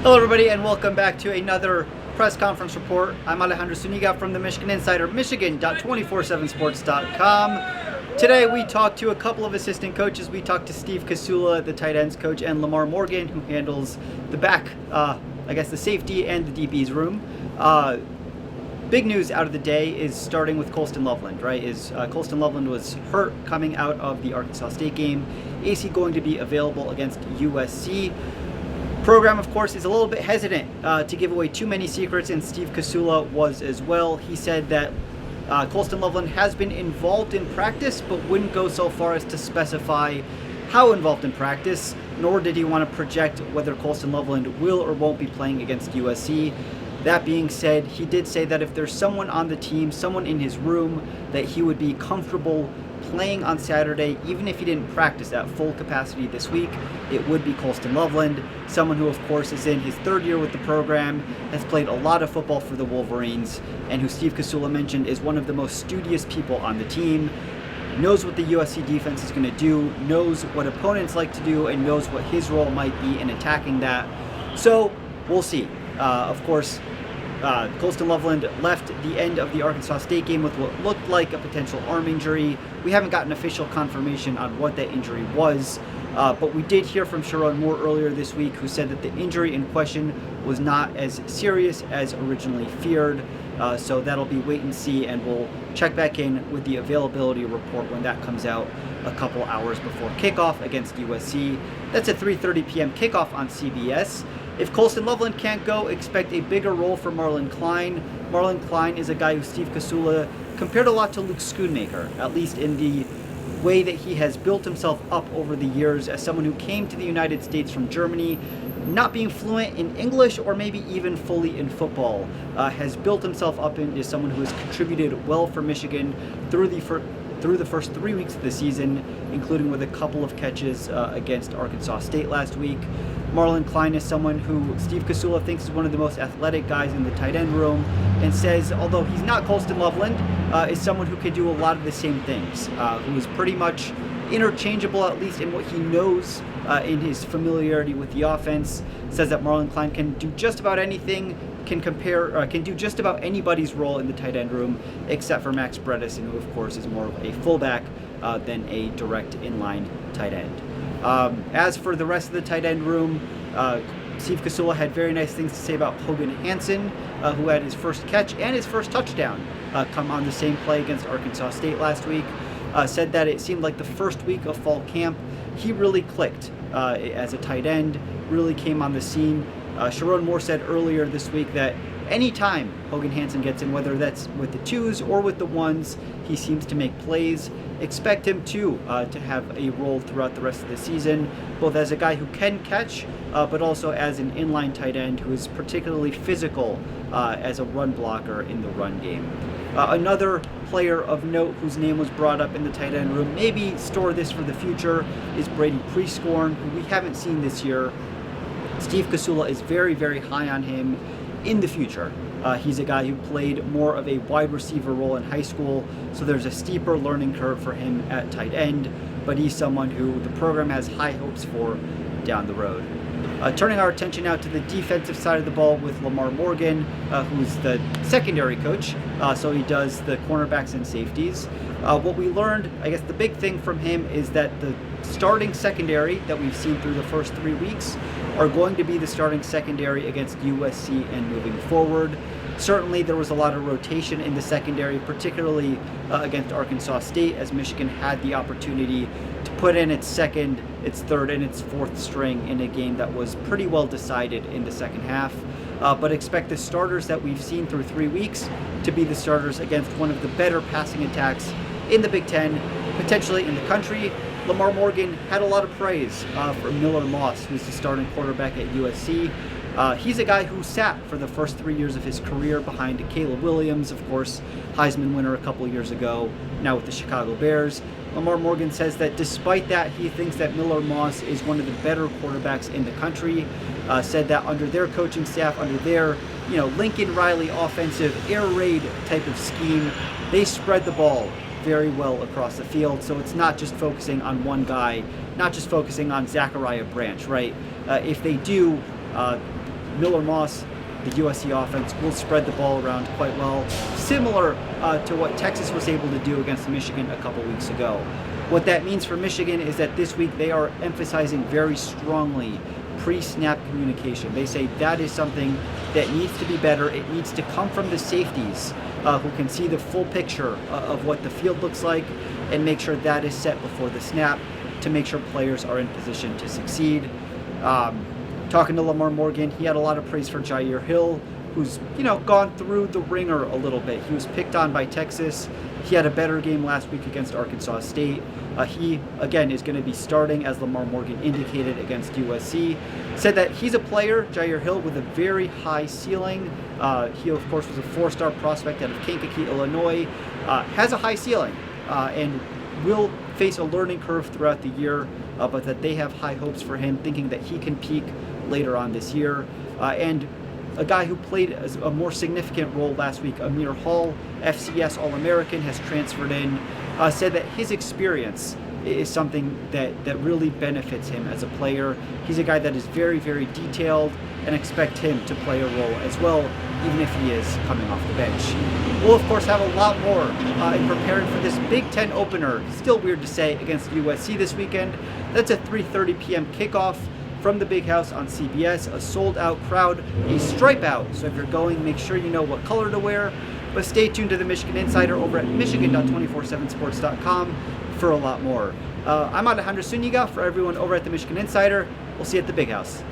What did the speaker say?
Hello, everybody, and welcome back to another press conference report. I'm Alejandro Zuniga from the Michigan Insider, Michigan.247sports.com. Today, we talked to a couple of assistant coaches. We talked to Steve Kasula, the tight ends coach, and Lamar Morgan, who handles the back, the safety and the DB's room. Big news out of the day is starting with Colston Loveland, right? Colston Loveland was hurt coming out of the Arkansas State game. Is he going to be available against USC? Program, of course, is a little bit hesitant to give away too many secrets, and Steve Kasula was as well. He said that Colston Loveland has been involved in practice, but wouldn't go so far as to specify how involved in practice, nor did he want to project whether Colston Loveland will or won't be playing against USC. That being said, he did say that if there's someone on the team, someone in his room, that he would be comfortable playing on Saturday, even if he didn't practice at full capacity this week, it would be Colston Loveland, someone who, of course, is in his third year with the program, has played a lot of football for the Wolverines, and who Steve Kasula mentioned is one of the most studious people on the team, knows what the USC defense is going to do, knows what opponents like to do, and knows what his role might be in attacking that. So, we'll see. Of course, Colston Loveland left the end of the Arkansas State game with what looked like a potential arm injury. We haven't gotten official confirmation on what that injury was, but we did hear from Sherrone Moore earlier this week, who said that the injury in question was not as serious as originally feared. So that'll be wait and see, and we'll check back in with the availability report when that comes out a couple hours before kickoff against USC. That's a 3:30 p.m. kickoff on CBS. If Colston Loveland can't go, expect a bigger role for Marlon Klein. Marlon Klein is a guy who Steve Kasula compared a lot to Luke Schoonmaker, at least in the way that he has built himself up over the years as someone who came to the United States from Germany, not being fluent in English or maybe even fully in football, has built himself up into someone who has contributed well for Michigan through the first 3 weeks of the season, including with a couple of catches against Arkansas State last week. Marlon Klein is someone who Steve Kasula thinks is one of the most athletic guys in the tight end room, and says, although he's not Colston Loveland, is someone who can do a lot of the same things, who is pretty much interchangeable, at least in what he knows in his familiarity with the offense. Says that Marlon Klein can do just about anything, can do just about anybody's role in the tight end room, except for Max Bredesen, who of course is more of a fullback than a direct inline tight end. As for the rest of the tight end room, Steve Kasula had very nice things to say about Hogan Hansen, who had his first catch and his first touchdown come on the same play against Arkansas State last week. Said that it seemed like the first week of fall camp, he really clicked as a tight end, really came on the scene. Sherrone Moore said earlier this week that anytime Hogan Hansen gets in, whether that's with the twos or with the ones, he seems to make plays. Expect him to have a role throughout the rest of the season, both as a guy who can catch, but also as an inline tight end who is particularly physical as a run blocker in the run game. Another player of note whose name was brought up in the tight end room, maybe store this for the future, is Brady Prieskorn, who we haven't seen this year. Steve Kasula is very, very high on him in the future. He's a guy who played more of a wide receiver role in high school, so there's a steeper learning curve for him at tight end, but he's someone who the program has high hopes for down the road. Turning our attention now to the defensive side of the ball with Lamar Morgan, who's the secondary coach, so he does the cornerbacks and safeties. What we learned, I guess the big thing from him is that the starting secondary that we've seen through the first 3 weeks are going to be the starting secondary against USC and moving forward. Certainly there was a lot of rotation in the secondary, particularly against Arkansas State, as Michigan had the opportunity to put in its second, its third, and its fourth string in a game that was pretty well decided in the second half. But expect the starters that we've seen through 3 weeks to be the starters against one of the better passing attacks in the Big Ten, potentially in the country. Lamar Morgan had a lot of praise for Miller Moss, who's the starting quarterback at USC. He's a guy who sat for the first 3 years of his career behind Caleb Williams, of course, Heisman winner a couple years ago, now with the Chicago Bears. Lamar Morgan says that despite that, he thinks that Miller Moss is one of the better quarterbacks in the country. Said that under their coaching staff, under their Lincoln Riley offensive air raid type of scheme, they spread the ball very well across the field. So it's not just focusing on one guy, not just focusing on Zachariah Branch, right? If they do Miller Moss, the USC offense, will spread the ball around quite well, similar to what Texas was able to do against Michigan a couple weeks ago. What that means for Michigan is that this week they are emphasizing very strongly pre-snap communication. They say that is something that needs to be better. It needs to come from the safeties who can see the full picture of what the field looks like and make sure that is set before the snap to make sure players are in position to succeed. Talking to Lamar Morgan, he had a lot of praise for Jair Hill, who's gone through the ringer a little bit. He was picked on by Texas. He had a better game last week against Arkansas State. He, again, is going to be starting, as Lamar Morgan indicated, against USC. Said that he's a player, Jair Hill, with a very high ceiling. He, of course, was a 4-star prospect out of Kankakee, Illinois. Has a high ceiling and will face a learning curve throughout the year, but that they have high hopes for him, thinking that he can peak later on this year. And a guy who played a more significant role last week, Amir Hall, FCS All-American, has transferred in, said that his experience is something that really benefits him as a player. He's a guy that is very, very detailed, and expect him to play a role as well, even if he is coming off the bench. We'll, of course, have a lot more in preparing for this Big Ten opener, still weird to say, against USC this weekend. That's a 3:30 p.m. kickoff from the Big House on CBS, a sold-out crowd, a stripe out. So if you're going, make sure you know what color to wear. But stay tuned to the Michigan Insider over at michigan.247sports.com for a lot more. I'm Alejandro Zuniga for everyone over at the Michigan Insider. We'll see you at the Big House.